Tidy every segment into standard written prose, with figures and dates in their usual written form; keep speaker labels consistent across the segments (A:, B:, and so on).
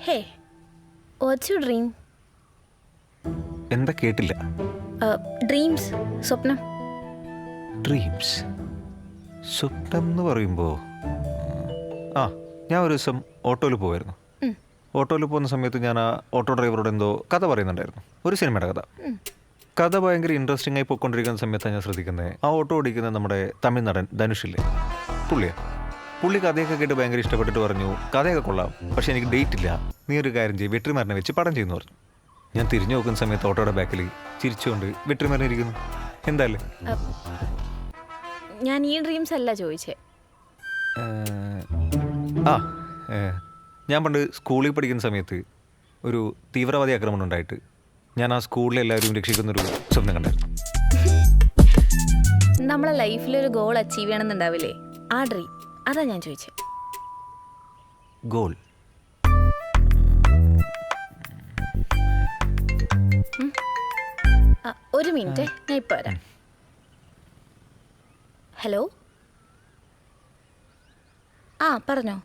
A: Hey, what's your dream?
B: എന്താ കേട്ടില്ല?
A: Dreams, സ്വപ്നം.
B: ഡ്രീംസ്. സ്വപ്നം എന്ന് പറയുമ്പോൾ ഞാൻ ഒരു ദിവസം ഓട്ടോയിൽ പോവായിരുന്നു. ഓട്ടോയിൽ പോകുന്ന സമയത്ത് ഞാൻ ആ ഓട്ടോ ഡ്രൈവറോട് എന്തോ കഥ പറയുന്നുണ്ടായിരുന്നു, ഒരു സിനിമയുടെ കഥ. കഥ ഭയങ്കര ഇൻട്രസ്റ്റിംഗ് ആയി പോയിക്കൊണ്ടിരിക്കുന്ന സമയത്താണ് ഞാൻ ശ്രദ്ധിക്കുന്നത്, ആ ഓട്ടോ ഓടിക്കുന്ന നമ്മുടെ തമിഴ് നടൻ ധനുഷില്ലേ, പുള്ളി കഥയൊക്കെ കേട്ട് ഭയങ്കര ഇഷ്ടപ്പെട്ടിട്ട് പറഞ്ഞു, കഥയൊക്കെ കൊള്ളാം, പക്ഷേ എനിക്ക് ഡേറ്റ് ഇല്ല, നീ ഒരു കാര്യം ചെയ്യും, വെട്രിമാരനെ വെച്ച് പടം ചെയ്യുന്നു പറഞ്ഞു. ഞാൻ തിരിഞ്ഞു നോക്കുന്ന സമയത്ത് ഓട്ടോയുടെ ബാക്കിൽ ചിരിച്ചുകൊണ്ട് വെട്രിമാരൻ ഇരിക്കുന്നു. എന്തായാലും
A: ഞാൻ ഈ ഡ്രീംസ് അല്ല ചോദിച്ചേ.
B: ഞാൻ പണ്ട് സ്കൂളിൽ പഠിക്കുന്ന സമയത്ത് ഒരു തീവ്രവാദി ആക്രമണം ഉണ്ടായിട്ട് ഞാൻ ആ സ്കൂളിലെ എല്ലാവരും രക്ഷിക്കുന്നൊരു സ്വപ്നം കണ്ടായിരുന്നു.
A: നമ്മളെ ലൈഫിലൊരു ഗോൾ അച്ചീവ് ചെയ്യണമെന്നുണ്ടാവില്ലേ, ആ ഡ്രീം, അതാ ഞാൻ ചോദിച്ചേ.
B: ഗോൾ?
A: ഒരു മിനിറ്റ്, ഞാൻ ഇപ്പോൾ വരാം. ഹലോ, പറഞ്ഞോ.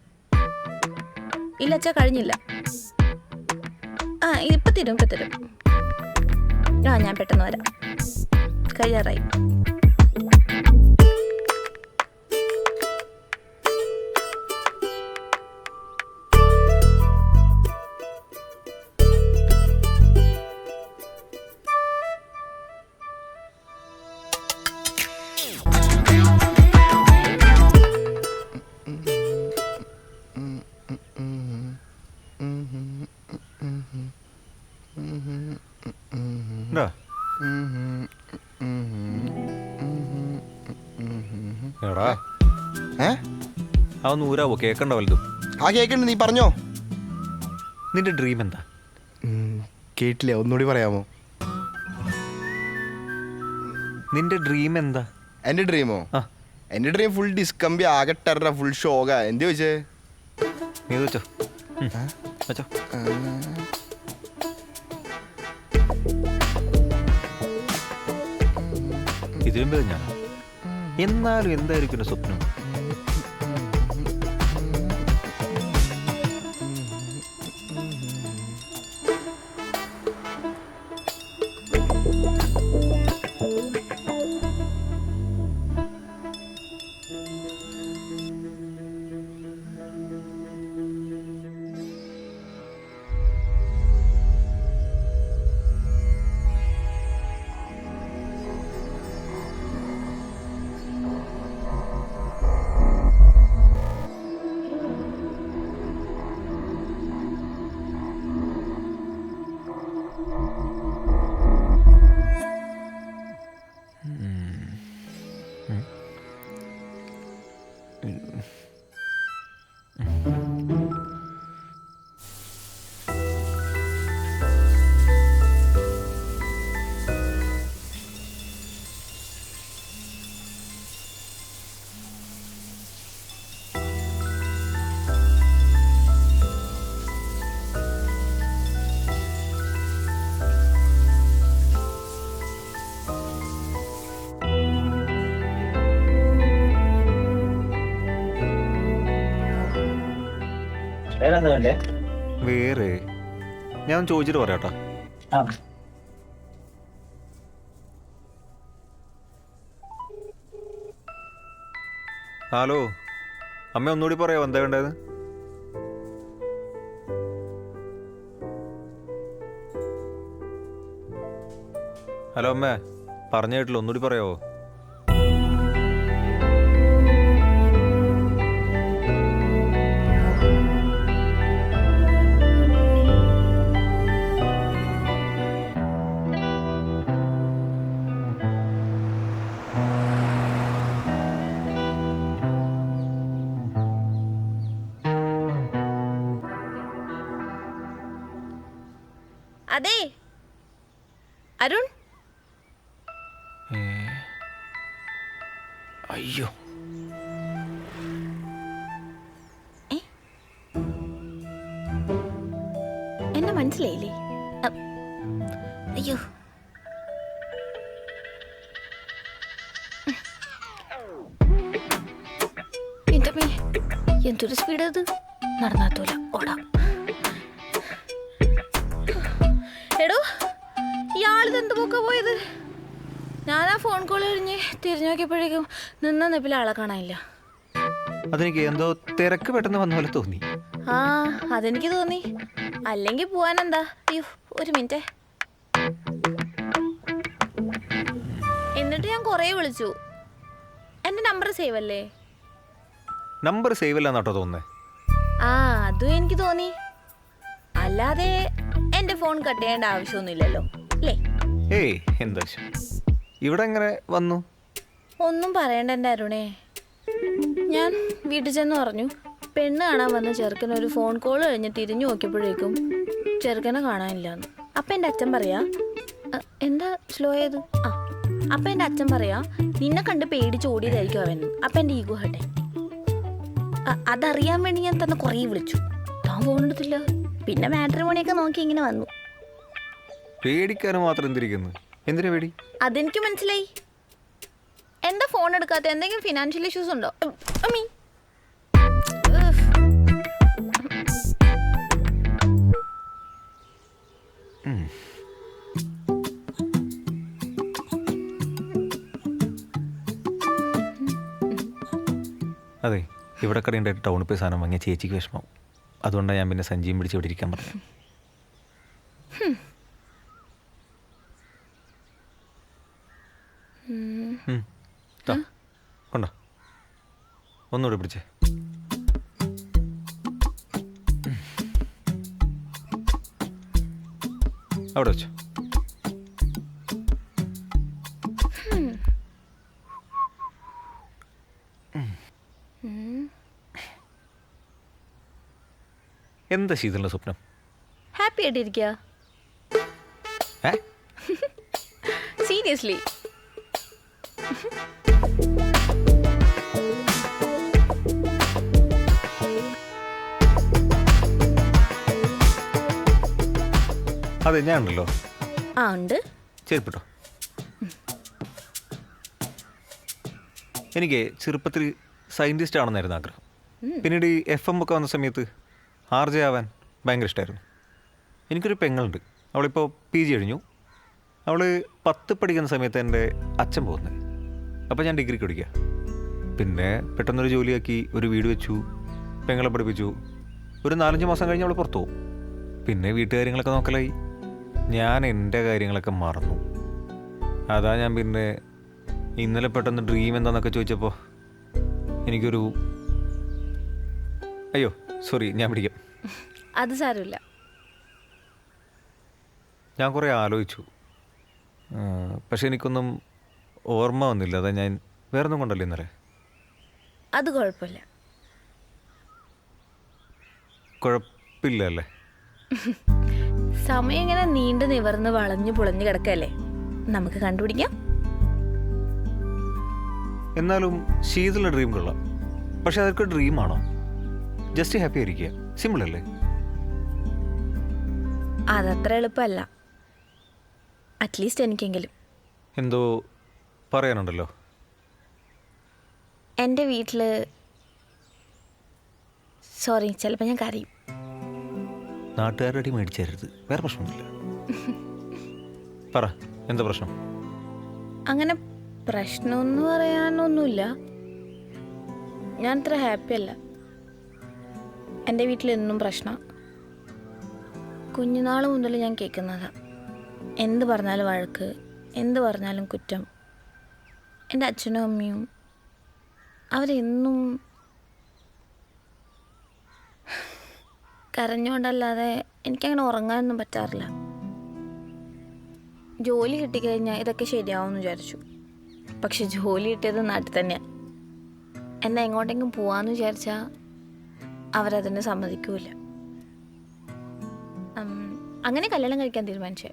A: ഇല്ല അച്ഛാ, കഴിഞ്ഞില്ല. ഇപ്പം തരും. ഞാൻ പെട്ടെന്ന് വരാം, കഴിയാറായി.
B: എടാ അതൊന്ന് ഊരാവോ, കേൾക്കണ്ട വലുതും.
C: കേൾക്കണ്ട, നീ പറഞ്ഞോ.
B: നിന്റെ ഡ്രീം എന്താ?
C: കേട്ടില്ല, ഒന്നുകൂടി പറയാമോ?
B: നിന്റെ ഡ്രീം എന്താ?
C: എൻ്റെ ഡ്രീമോ? എൻ്റെ ഡ്രീം ഫുൾ ഡിസ്കമ്പി, ആകെ ടെറ, ഫുൾ ഷോക. എന്ത് ചോദിച്ചേ?
B: നീ വെച്ചോ. ഇതിലും പേര് ഞാൻ. എന്നാലും എന്തായിരിക്കും സ്വപ്നം? വേറെ ഞാൻ ചോദിച്ചിട്ട് പറയാട്ടാ. ഹലോ അമ്മ, ഒന്നുകൂടി പറയാമോ എന്താ വേണ്ടത്? ഹലോ അമ്മേ, പറഞ്ഞു കേട്ടില്ല, ഒന്നുകൂടി പറയാമോ?
A: അതെ അരുൺ.
B: അയ്യോ,
A: എന്നെ മനസ്സിലായില്ലേ? അയ്യോ, എന്തൊരു സ്പീഡ് അത്, നടന്നാത്തോല ഓടാം. ആളിതെന്ത് പോക്കാ പോയത്? ഞാൻ ആ ഫോൺ കോൾ കഴിഞ്ഞ് തിരിഞ്ഞു നോക്കിയപ്പോഴേക്കും നിന്ന നിപ്പിൽ ആളെ കാണാനില്ല.
B: അതെനിക്ക് എന്തോ തിരക്ക് പെട്ടെന്ന് വന്ന പോലെ തോന്നി.
A: ആ അതെനിക്ക് തോന്നി. അല്ലെങ്കിൽ പോവാനെന്താ? അയ്യോ ഒരു മിനിറ്റ്. എന്നിട്ട് ഞാൻ കുറേ വിളിച്ചു. എൻ്റെ നമ്പർ സേവ് അല്ലേ?
B: നമ്പർ സേവ് അല്ല എന്നാട്ടോ തോന്നുന്നേ.
A: ആ അതും എനിക്ക് തോന്നി. അല്ലാതെ എൻ്റെ ഫോൺ കട്ട് ചെയ്യേണ്ട ആവശ്യമൊന്നുമില്ലല്ലോ അല്ലേ?
B: ഏയ് എന്താ ഇവിടെ എങ്ങനെ വന്നു?
A: ഒന്നും പറയണ്ട എൻ്റെ അരുണേ. ഞാൻ വീട്ടിൽ ചെന്ന് പറഞ്ഞു പെണ്ണ് കാണാൻ വന്ന ചെറുക്കൻ ഒരു ഫോൺ കോൾ കഴിഞ്ഞ് തിരിഞ്ഞു നോക്കിയപ്പോഴേക്കും ചെറുക്കനെ കാണാനില്ലാന്ന്. അപ്പം എൻ്റെ അച്ഛൻ പറയാ എന്താ സ്ലോ ആയത്? അപ്പം എൻ്റെ അച്ഛൻ പറയാ നിന്നെ കണ്ട് പേടിച്ച് ഓടിയതായിരിക്കും അവൻ. അപ്പം എൻ്റെ ഈഗോ ഹട്ടെ. അതറിയാൻ വേണ്ടി ഞാൻ തന്നെ കുറേ വിളിച്ചു. താൻ ഫോൺ എടുത്തില്ല. പിന്നെ മാട്രിമോണിയൊക്കെ നോക്കി ഇങ്ങനെ വന്നു.
B: പേടിക്കാനും മാത്രം എന്തിരിക്കുന്നു? എന്തിനാ പേടി?
A: അതെനിക്ക് മനസ്സിലായി. എന്താ ഫോൺ എടുക്കാത്ത? എന്തെങ്കിലും ഫിനാൻഷ്യൽ ഇഷ്യൂസ് ഉണ്ടോ? അമ്മീ
B: അതെ, ഇവിടെ കടയുണ്ടായിട്ട് ടൗണിൽ പോയി സാധനം വാങ്ങിയ ചേച്ചിക്ക് വിഷമം. അതുകൊണ്ടാണ് ഞാൻ പിന്നെ സഞ്ചിയും പിടിച്ച് ഇവിടെ ഇരിക്കാൻ പറഞ്ഞു. കൊണ്ടോ ഒന്നുകൂടെ പിടിച്ചേ. അവിടെ വെച്ചോ. എന്താ ശീതളുടെ സ്വപ്നം?
A: ഹാപ്പി ആയിട്ടിരിക്കുക. സീരിയസ്ലി.
B: അതെ ഞാൻ ഉണ്ടല്ലോ.
A: ആ ഉണ്ട്.
B: ചെരുപ്പിട്ടോ. എനിക്ക് ചെറുപ്പത്തിൽ സയൻറ്റിസ്റ്റ് ആണെന്നായിരുന്നു ആഗ്രഹം. പിന്നീട് ഈ FM ഒക്കെ വന്ന സമയത്ത് RJ ആവാൻ ഭയങ്കര ഇഷ്ടമായിരുന്നു. എനിക്കൊരു പെങ്ങളുണ്ട്. അവളിപ്പോൾ PG കഴിഞ്ഞു. അവൾ 10 പഠിക്കുന്ന സമയത്ത് എൻ്റെ അച്ഛൻ പോകുന്നത്. അപ്പോൾ ഞാൻ ഡിഗ്രിക്ക് പഠിക്കുക. പിന്നെ പെട്ടെന്നൊരു ജോലിയാക്കി ഒരു വീട് വെച്ചു, പെങ്ങളെ പഠിപ്പിച്ചു. ഒരു 4-5 മാസം കഴിഞ്ഞ് അവൾ പുറത്തു പോകും. പിന്നെ വീട്ടുകാര്യങ്ങളൊക്കെ നോക്കലായി. ഞാൻ എൻ്റെ കാര്യങ്ങളൊക്കെ മറന്നു. അതാ ഞാൻ പിന്നെ ഇന്നലെ പെട്ടെന്ന് ഡ്രീം എന്താണെന്നൊക്കെ ചോദിച്ചപ്പോൾ എനിക്കൊരു അയ്യോ സോറി ഞാൻ പിടിക്കാം.
A: അത് സാരമില്ല.
B: ഞാൻ കുറേ ആലോചിച്ചു, പക്ഷെ എനിക്കൊന്നും ഓർമ്മ വന്നില്ല. അതാ ഞാൻ വേറൊന്നും കൊണ്ടല്ലേ ഇന്നലെ.
A: അത് കുഴപ്പമില്ല.
B: കുഴപ്പമില്ല അല്ലേ?
A: സമയം ഇങ്ങനെ നീണ്ടു നിവർന്ന് വളഞ്ഞു പുളഞ്ഞു കിടക്കല്ലേ, നമുക്ക് കണ്ടുപിടിക്കാം.
B: എന്നാലും ശീതള ഡ്രീം കൊള്ളാം. പക്ഷെ അതൊക്കെ ഡ്രീമാണോ? ജസ്റ്റ് ഹാപ്പി ആയിരിക്കുക, സിമ്പിൾ അല്ലേ?
A: അതത്ര എളുപ്പമല്ല. അറ്റ്ലീസ്റ്റ് എനിക്കെങ്കിലും.
B: എന്തോ പറയാനുണ്ടല്ലോ.
A: എൻ്റെ വീട്ടിൽ സോറി ചിലപ്പോൾ ഞാൻ കരയും.
B: നാട്ടുകാരുടെ അടി മേടിച്ചു തരരുത്, വേറെ പ്രശ്നമൊന്നുമില്ല. പറ എന്താ പ്രശ്നം?
A: അങ്ങനെ പ്രശ്നമൊന്നും പറയാനൊന്നുമില്ല. ഞാൻ അത്ര ഹാപ്പി അല്ല. എൻ്റെ വീട്ടിലെന്നും പ്രശ്നം. കുഞ്ഞുനാൾ മുതൽ ഞാൻ കേൾക്കുന്നതാണ്. എന്ത് പറഞ്ഞാലും വഴക്ക്, എന്ത് പറഞ്ഞാലും കുറ്റം. എൻ്റെ അച്ഛനും അമ്മയും അവരെന്നും കരഞ്ഞുകൊണ്ടല്ലാതെ എനിക്കങ്ങനെ ഉറങ്ങാനൊന്നും പറ്റാറില്ല. ജോലി കിട്ടിക്കഴിഞ്ഞാൽ ഇതൊക്കെ ശരിയാവുമെന്ന് വിചാരിച്ചു. പക്ഷെ ജോലി കിട്ടിയത് നാട്ടിൽ തന്നെയാണ്. എന്നാൽ എങ്ങോട്ടെങ്കിലും പോവാമെന്ന് വിചാരിച്ചാൽ അവരതിന് സമ്മതിക്കൂല. അങ്ങനെ കല്യാണം കഴിക്കാൻ തീരുമാനിച്ചേ.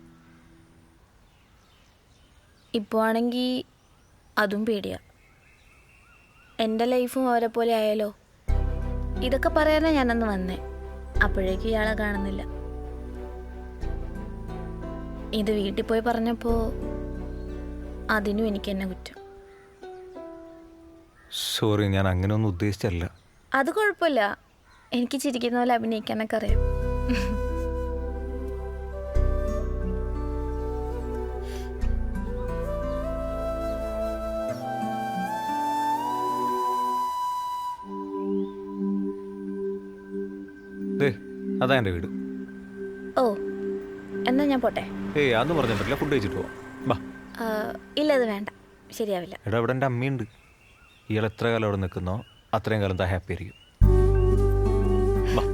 A: ഇപ്പോൾ ആണെങ്കിൽ അതും പേടിയാണ്. എൻ്റെ ലൈഫും അവരെ പോലെ ആയാലോ. ഇതൊക്കെ പറയാനാണ് ഞാനന്ന് വന്നേ. അപ്പോഴേക്കും ഇയാളെ കാണുന്നില്ല. ഇത് വീട്ടിൽ പോയി പറഞ്ഞപ്പോൾ അതിനും എനിക്ക് തന്നെ കുറ്റം.
B: സോറി, ഞാൻ അങ്ങനെയൊന്നും ഉദ്ദേശിച്ചല്ല.
A: അത് കുഴപ്പമില്ല. എനിക്ക് ചിരിക്കുന്ന പോലെ അഭിനയിക്കാനൊക്കെ അറിയാം.
B: ദേ അതാ എൻ്റെ വീട്.
A: ഓ എന്നാ ഞാൻ പോട്ടെ.
B: ഏയ് അതൊന്നും പറഞ്ഞിട്ടില്ല, ഫുഡ് കഴിച്ചിട്ട് പോവാം. ബാ.
A: ഇല്ല അത് വേണ്ട, ശരിയാവില്ല.
B: എടാ ഇവിടെ എൻ്റെ അമ്മയുണ്ട്. ഇയാൾ എത്ര കാലം അവിടെ നിൽക്കുന്നോ അത്രയും കാലം താ ഹാപ്പി ആയിരിക്കും. ബാ.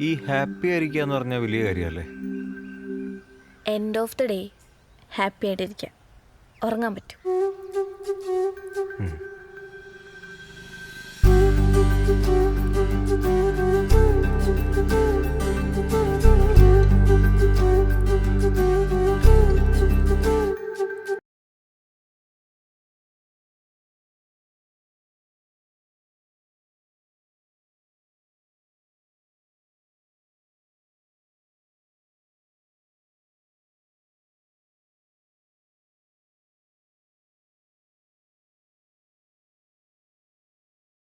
B: ഈ ഹാപ്പി ആയിരിക്കുക എന്ന് പറഞ്ഞാൽ വലിയ കാര്യമല്ലേ?
A: End of the day happy ആയിട്ടിരിക്കാം, ഉറങ്ങാൻ പറ്റും.